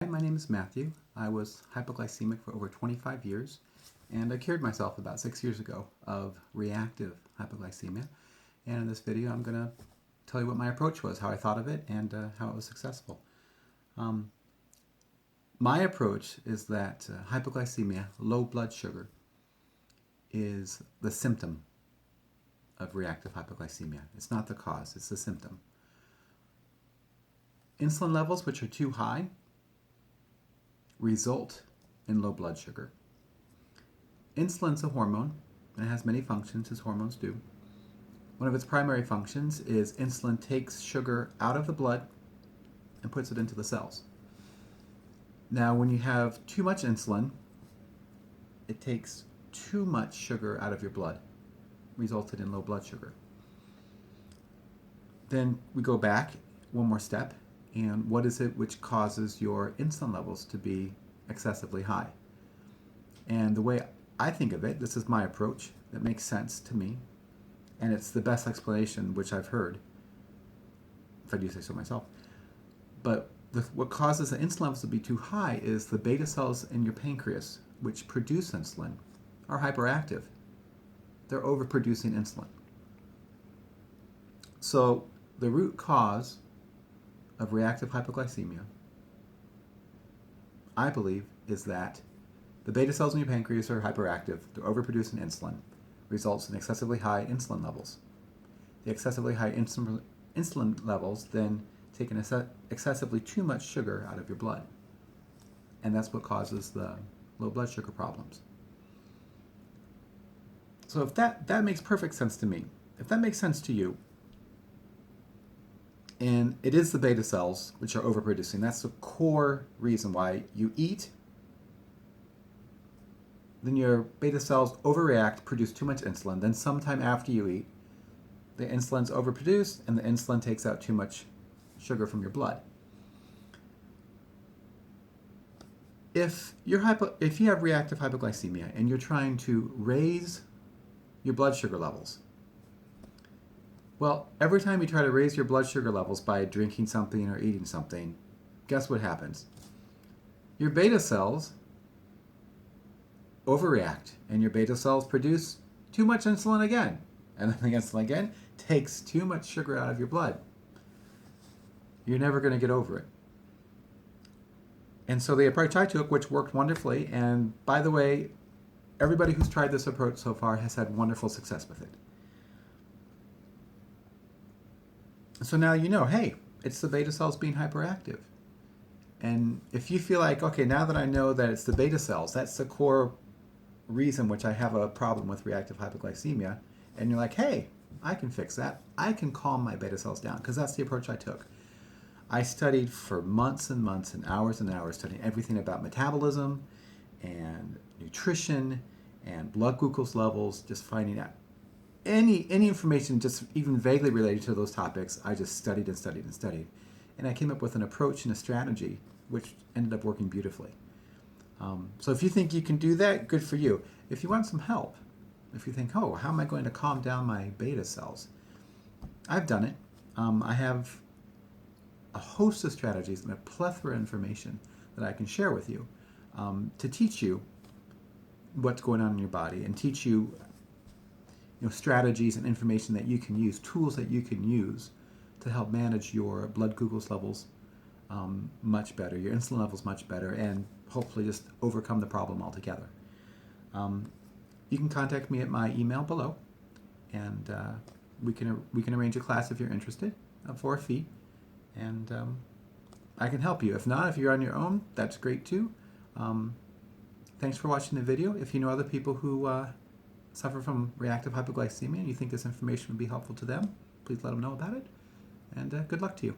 Hi, my name is Matthew. I was hypoglycemic for over 25 years, and I cured myself about 6 years ago of reactive hypoglycemia. And in this video, I'm going to tell you what my approach was, how I thought of it, and how it was successful. My approach is that hypoglycemia, low blood sugar, is the symptom of reactive hypoglycemia. It's not the cause, it's the symptom. Insulin levels which are too high result in low blood sugar. Insulin's a hormone, and it has many functions, as hormones do. One of its primary functions is insulin takes sugar out of the blood and puts it into the cells. Now, when you have too much insulin, it takes too much sugar out of your blood, resulted in low blood sugar. Then we go back one more step, and what is it which causes your insulin levels to be excessively high? And the way I think of it, this is my approach, that makes sense to me, and it's the best explanation which I've heard, if I do say so myself. But what causes the insulin levels to be too high is the beta cells in your pancreas, which produce insulin, are hyperactive. They're overproducing insulin. So the root cause of reactive hypoglycemia, I believe, is that the beta cells in your pancreas are hyperactive. They're overproducing insulin, results in excessively high insulin levels. The excessively high insulin levels then take excessively too much sugar out of your blood, and that's what causes the low blood sugar problems. So if that makes perfect sense to me, if that makes sense to you, and it is the beta cells which are overproducing. That's the core reason why you eat. Then your beta cells overreact, produce too much insulin. Then sometime after you eat, the insulin's overproduced and the insulin takes out too much sugar from your blood. If you have reactive hypoglycemia and you're trying to raise your blood sugar levels, well, every time you try to raise your blood sugar levels by drinking something or eating something, guess what happens? Your beta cells overreact, and your beta cells produce too much insulin again. And then the insulin again takes too much sugar out of your blood. You're never going to get over it. And so the approach I took, which worked wonderfully, and by the way, everybody who's tried this approach so far has had wonderful success with it. So now you know, hey, it's the beta cells being hyperactive. And if you feel like, okay, now that I know that it's the beta cells, that's the core reason which I have a problem with reactive hypoglycemia, and you're like, hey, I can fix that. I can calm my beta cells down, because that's the approach I took. I studied for months and months and hours, studying everything about metabolism and nutrition and blood glucose levels, just finding out any information just even vaguely related to those topics. I just studied and studied and studied. And I came up with an approach and a strategy which ended up working beautifully. So if you think you can do that, good for you. If you want some help, if you think, oh, how am I going to calm down my beta cells? I've done it. I have a host of strategies and a plethora of information that I can share with you to teach you what's going on in your body and teach you strategies and information that you can use, tools that you can use to help manage your blood glucose levels much better, your insulin levels much better, and hopefully just overcome the problem altogether. You can contact me at my email below, and we can arrange a class if you're interested for a fee, and I can help you. If not, if you're on your own, that's great too. Thanks for watching the video. If you know other people who suffer from reactive hypoglycemia and you think this information would be helpful to them, please let them know about it, and good luck to you.